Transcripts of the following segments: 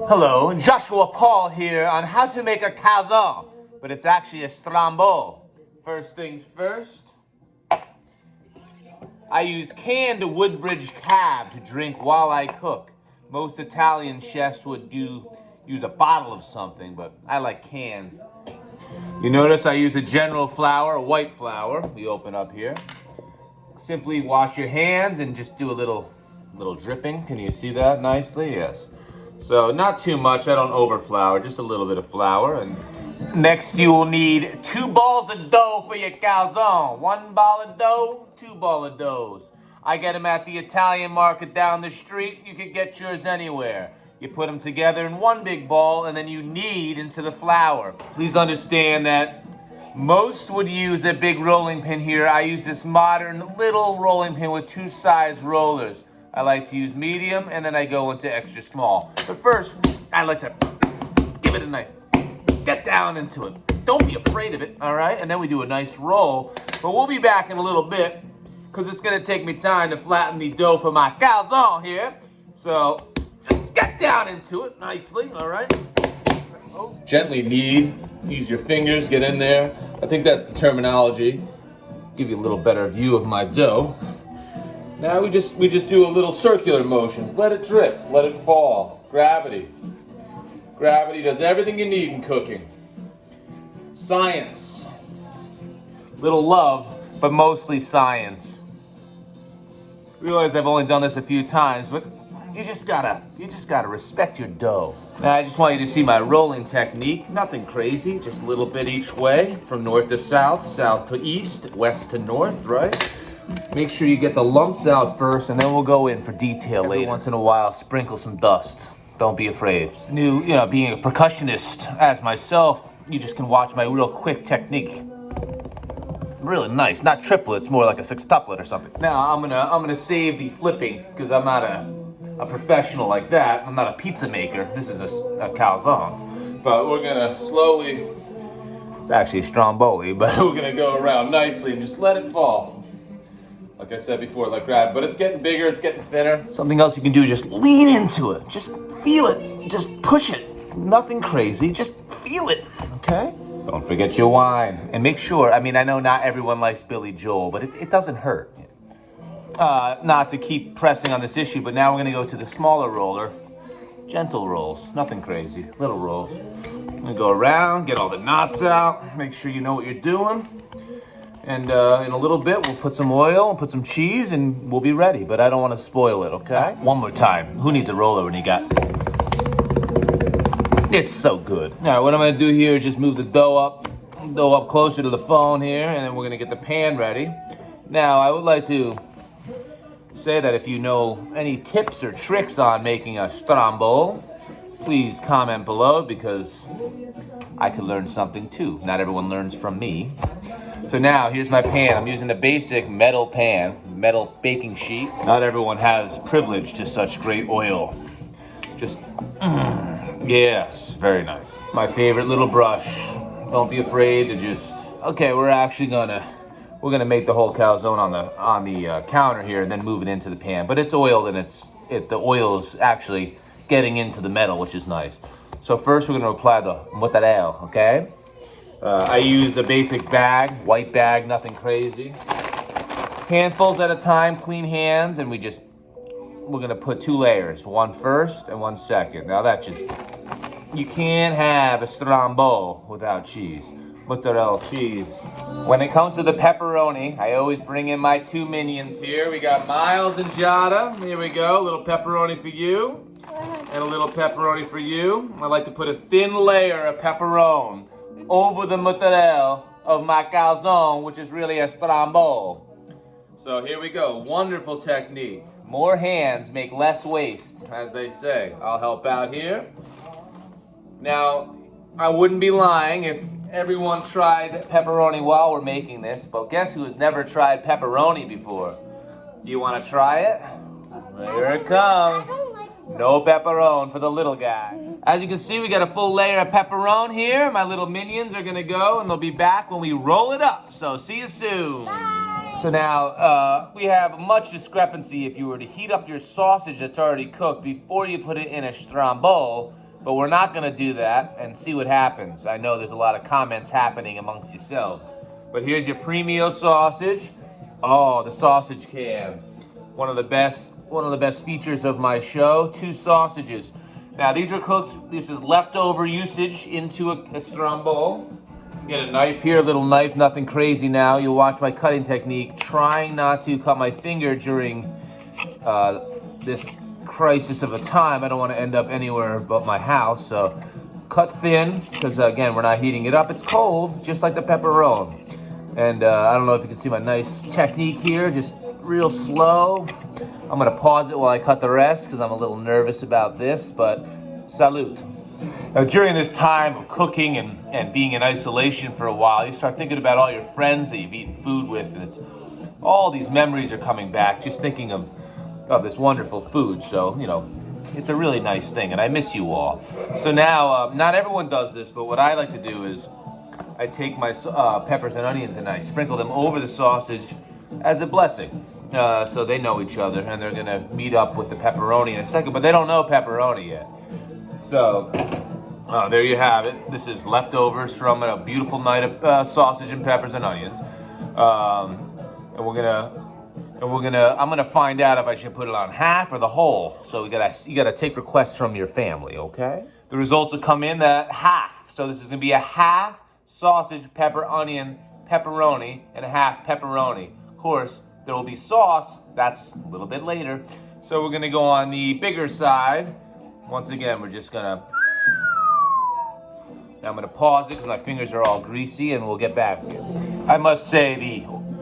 Hello, Joshua Paul here on how to make a calzone, but it's actually a Stromboli. First things first, I use canned Woodbridge Cab to drink while I cook. Most Italian chefs would use a bottle of something, but I like cans. You notice I use a general flour, a white flour. We open up here. Simply wash your hands and just do a little dripping. Can you see that nicely? Yes. So not too much, I don't over flour, just a little bit of flour. And next you will need 2 balls of dough for your calzone. 1 ball of dough, 2 ball of doughs. I get them at the Italian market down the street. You could get yours anywhere. You put them together in one big ball and then you knead into the flour. Please understand that most would use a big rolling pin here. I use this modern little rolling pin with 2 size rollers. I like to use medium, and then I go into extra small. But first, I like to give it a nice, get down into it. Don't be afraid of it, all right? And then we do a nice roll. But we'll be back in a little bit, because it's gonna take me time to flatten the dough for my calzone here. So, just get down into it nicely, all right? Gently knead, use your fingers, get in there. I think that's the terminology. Give you a little better view of my dough. Now we just do a little circular motions. Let it drip, let it fall. Gravity. Gravity does everything you need in cooking. Science. Little love, but mostly science. Realize I've only done this a few times, but you just gotta respect your dough. Now I just want you to see my rolling technique. Nothing crazy, just a little bit each way, from north to south, south to east, west to north, right? Make sure you get the lumps out first, and then we'll go in for detail later. Every once in a while, sprinkle some dust. Don't be afraid. It's new, being a percussionist as myself, you just can watch my real quick technique. Really nice, not triplets, more like a sextuplet or something. Now I'm gonna save the flipping because I'm not a professional like that. I'm not a pizza maker. This is a calzone, but we're gonna slowly. It's actually a Stromboli, but we're gonna go around nicely and just let it fall. Like I said before, like grab, but it's getting bigger, it's getting thinner. Something else you can do, just lean into it. Just feel it, just push it. Nothing crazy, just feel it, okay? Don't forget your wine. And make sure, I know not everyone likes Billy Joel, but it doesn't hurt. Not to keep pressing on this issue, but now we're gonna go to the smaller roller. Gentle rolls, nothing crazy, little rolls. I'm gonna go around, get all the knots out, make sure you know what you're doing. And in a little bit, we'll put some oil and put some cheese and we'll be ready. But I don't want to spoil it, okay? One more time. Who needs a roller when you got... It's so good. All right, what I'm going to do here is just move the dough up closer to the phone here. And then we're going to get the pan ready. Now, I would like to say that if you know any tips or tricks on making a Stromboli, please comment below because I could learn something too. Not everyone learns from me. So now, here's my pan. I'm using a basic metal pan, metal baking sheet. Not everyone has privilege to such great oil. Yes, very nice. My favorite little brush. Don't be afraid to just, okay, we're gonna make the whole calzone on the counter here and then move it into the pan. But it's oiled and the oil is actually getting into the metal, which is nice. So first we're gonna apply the mozzarella, okay? I use a basic bag, white bag, nothing crazy. Handfuls at a time, clean hands, and we're gonna put 2 layers, one first and one second. Now you can't have a Stromboli without cheese, mozzarella cheese. When it comes to the pepperoni, I always bring in my 2 minions here. We got Miles and Jada, here we go, a little pepperoni for you, and a little pepperoni for you. I like to put a thin layer of pepperoni over the mozzarella of my calzone, which is really a Stromboli. So here we go, wonderful technique. More hands make less waste, as they say. I'll help out here. Now, I wouldn't be lying if everyone tried pepperoni while we're making this, but guess who has never tried pepperoni before? Do you want to try it? Here it comes. No pepperoni for the little guy. As you can see, we got a full layer of pepperoni here. My little minions are gonna go and they'll be back when we roll it up. So see you soon. Bye. So now, we have much discrepancy if you were to heat up your sausage that's already cooked before you put it in a Stromboli But we're not gonna do that and see what happens. I know there's a lot of comments happening amongst yourselves. But here's your premio sausage. Oh, the sausage cam. One of the best features of my show. 2 sausages. Now these are cooked. This is leftover usage into a Stromboli. Get a knife here, a little knife, nothing crazy now. You'll watch my cutting technique. Trying not to cut my finger during this crisis of a time. I don't want to end up anywhere but my house. So cut thin, because again, we're not heating it up. It's cold, just like the pepperoni. And I don't know if you can see my nice technique here, just real slow. I'm gonna pause it while I cut the rest, because I'm a little nervous about this, but salute. Now, during this time of cooking and being in isolation for a while, you start thinking about all your friends that you've eaten food with, and all these memories are coming back, just thinking of this wonderful food. So, you know, it's a really nice thing, and I miss you all. So now, not everyone does this, but what I like to do is I take my peppers and onions and I sprinkle them over the sausage as a blessing. So they know each other, and they're gonna meet up with the pepperoni in a second, but they don't know pepperoni yet. So there you have it. This is leftovers from a beautiful night of sausage and peppers and onions. And I'm gonna find out if I should put it on half or the whole. So you gotta take requests from your family, okay? The results will come in at half. So this is gonna be a half sausage, pepper, onion, pepperoni, and a half pepperoni. Of course, there will be sauce. That's a little bit later. So we're gonna go on the bigger side. Once again, we're just gonna. Now I'm gonna pause it because my fingers are all greasy, and we'll get back to it. I must say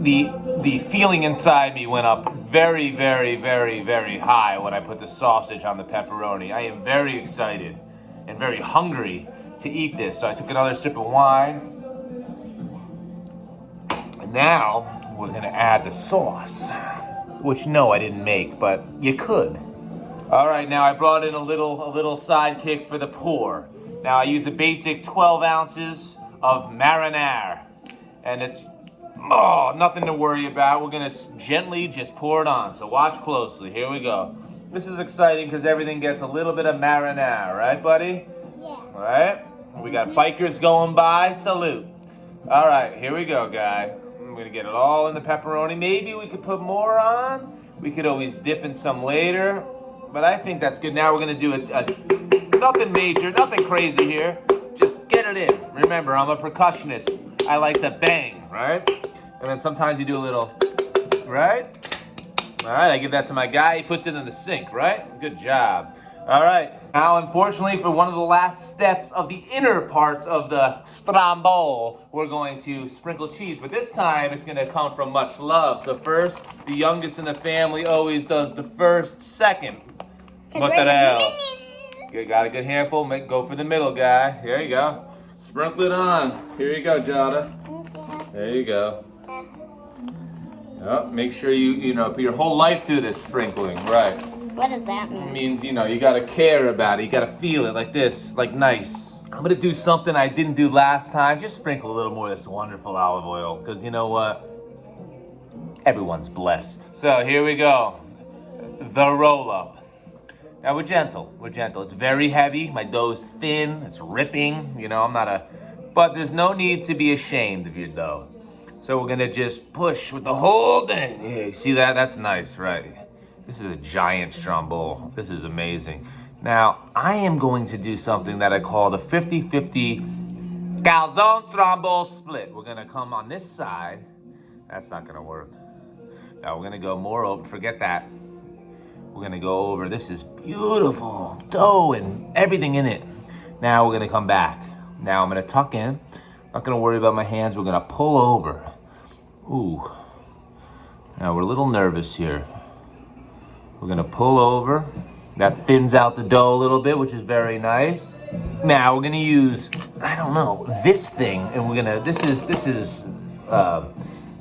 the feeling inside me went up very, very, very, very high when I put the sausage on the pepperoni. I am very excited and very hungry to eat this. So I took another sip of wine. And now we're gonna add the sauce, which no, I didn't make, but you could. All right, now I brought in a little sidekick for the pour. Now I use a basic 12 ounces of marinara, and it's nothing to worry about. We're gonna gently just pour it on. So watch closely. Here we go. This is exciting because everything gets a little bit of marinara, right, buddy? Yeah. All right. We got bikers going by. Salute. All right, here we go, guy. I'm gonna get it all in the pepperoni. Maybe we could put more on. We could always dip in some later. But I think that's good. Now we're gonna do nothing major, nothing crazy here. Just get it in. Remember, I'm a percussionist. I like to bang, right? And then sometimes you do a little, right? All right, I give that to my guy. He puts it in the sink, right? Good job. All right. Now, unfortunately, for one of the last steps of the inner parts of the Stromboli, we're going to sprinkle cheese. But this time, it's gonna come from much love. So first, the youngest in the family always does the first, second. Mozzarella. Got a good handful. Go for the middle, guy. Here you go. Sprinkle it on. Here you go, Jada. There you go. Oh, make sure you put your whole life through this sprinkling, right? What does that mean? It means, you gotta care about it. You gotta feel it like this, like nice. I'm gonna do something I didn't do last time. Just sprinkle a little more of this wonderful olive oil, because you know what? Everyone's blessed. So here we go. The roll up. Now we're gentle. It's very heavy. My dough's thin. It's ripping. But there's no need to be ashamed of your dough. So we're gonna just push with the whole thing. Yeah, you see that? That's nice, right? This is a giant Stromboli. This is amazing. Now, I am going to do something that I call the 50-50 calzone Stromboli split. We're gonna come on this side. That's not gonna work. Now we're gonna go more over, forget that. We're gonna go over, this is beautiful dough and everything in it. Now we're gonna come back. Now I'm gonna tuck in. Not gonna worry about my hands, we're gonna pull over. Ooh. Now we're a little nervous here. We're gonna pull over. That thins out the dough a little bit, which is very nice. Now we're gonna use, I don't know, this thing, and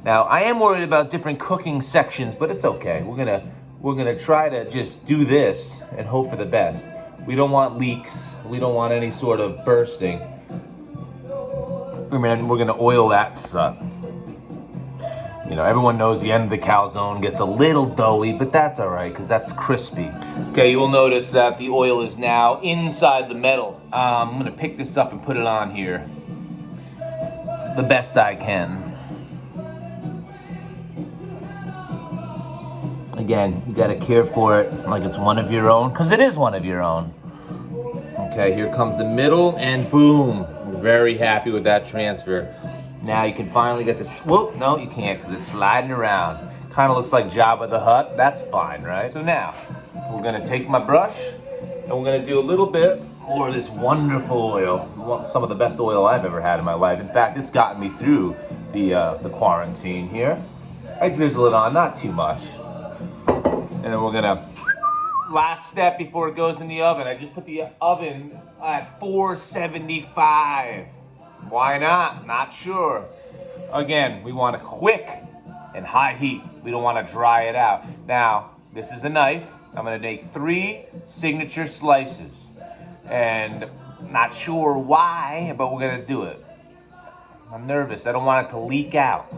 now I am worried about different cooking sections, but it's okay. We're gonna try to just do this and hope for the best. We don't want leaks. We don't want any sort of bursting. And we're gonna oil that suck. Everyone knows the end of the calzone gets a little doughy, but that's all right, because that's crispy. Okay, you will notice that the oil is now inside the metal. I'm gonna pick this up and put it on here the best I can. Again, you gotta care for it like it's one of your own, because it is one of your own. Okay, here comes the middle, and boom. We're very happy with that transfer. Now you can finally get this. Whoop, no, you can't, because it's sliding around. Kind of looks like Jabba the Hutt. That's fine, right? So now, we're gonna take my brush, and we're gonna do a little bit more of this wonderful oil. Some of the best oil I've ever had in my life. In fact, it's gotten me through the quarantine here. I drizzle it on, not too much. And then we're gonna, last step before it goes in the oven, I just put the oven at 475. Why not? Not sure. Again, we want it quick and high heat. We don't want to dry it out. Now, this is a knife. I'm gonna make 3 signature slices. And not sure why, but we're gonna do it. I'm nervous. I don't want it to leak out.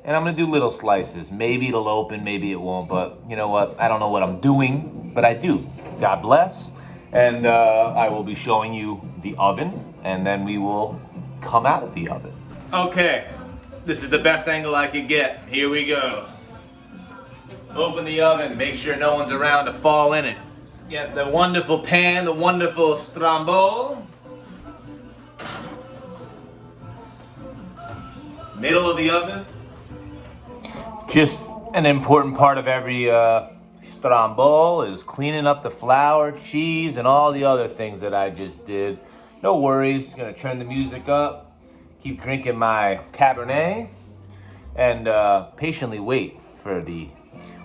And I'm gonna do little slices. Maybe it'll open, maybe it won't, but you know what? I don't know what I'm doing, but I do. God bless. And I will be showing you the oven, and then we will come out of the oven. Okay, this is the best angle I could get. Here we go. Open the oven, make sure no one's around to fall in it. Get the wonderful pan, the wonderful Stromboli. Middle of the oven. Just an important part of every Stromboli is cleaning up the flour, cheese, and all the other things that I just did. No worries, gonna turn the music up, keep drinking my Cabernet, and patiently wait for the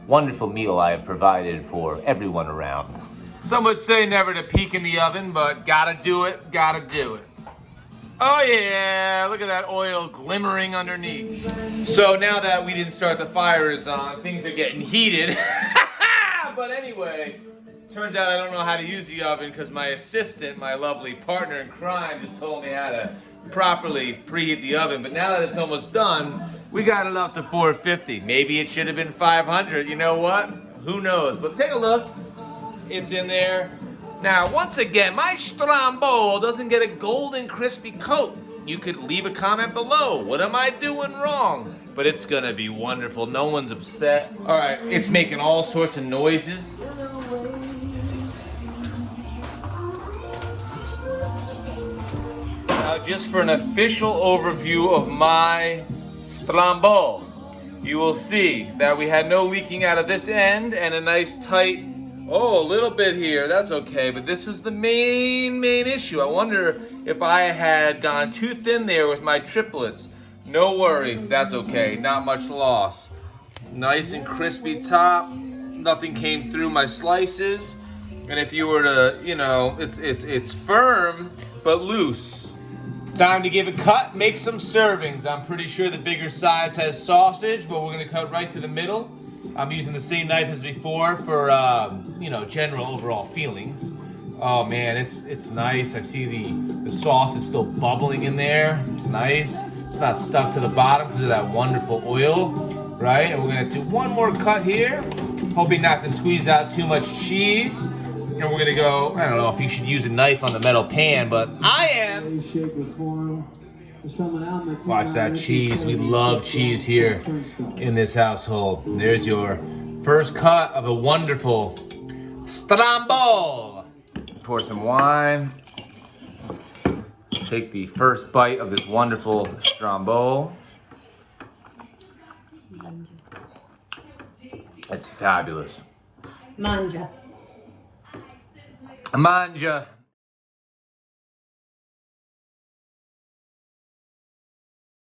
wonderful meal I have provided for everyone around. Some would say never to peek in the oven, but gotta do it, gotta do it. Oh yeah, look at that oil glimmering underneath. So now that we didn't start the fires on, things are getting heated. But anyway, turns out I don't know how to use the oven because my assistant, my lovely partner in crime, just told me how to properly preheat the oven. But now that it's almost done, we got it up to 450. Maybe it should have been 500. You know what? Who knows? But take a look. It's in there. Now, once again, my Stromboli doesn't get a golden crispy coat. You could leave a comment below. What am I doing wrong? But it's gonna be wonderful. No one's upset. All right, it's making all sorts of noises. Now, just for an official overview of my Stromboli, you will see that we had no leaking out of this end and a nice tight. Oh, a little bit here, that's okay, but this was the main issue. I wonder if I had gone too thin there with my triplets. No worry, that's okay, not much loss. Nice and crispy top, nothing came through my slices. And if you were to, you know, it's firm, but loose. Time to give a cut, make some servings. I'm pretty sure the bigger size has sausage, but we're gonna cut right to the middle. I'm using the same knife as before for, you know, general overall feelings. Oh man, it's nice. I see the sauce is still bubbling in there. It's nice. It's not stuck to the bottom because of that wonderful oil, right? And we're gonna do one more cut here, hoping not to squeeze out too much cheese. And we're gonna go, I don't know if you should use a knife on the metal pan, but I am. Watch that cheese. We love cheese here in this household. There's your first cut of a wonderful Stromboli. Pour some wine. Take the first bite of this wonderful Stromboli. It's fabulous. Manja. Manja.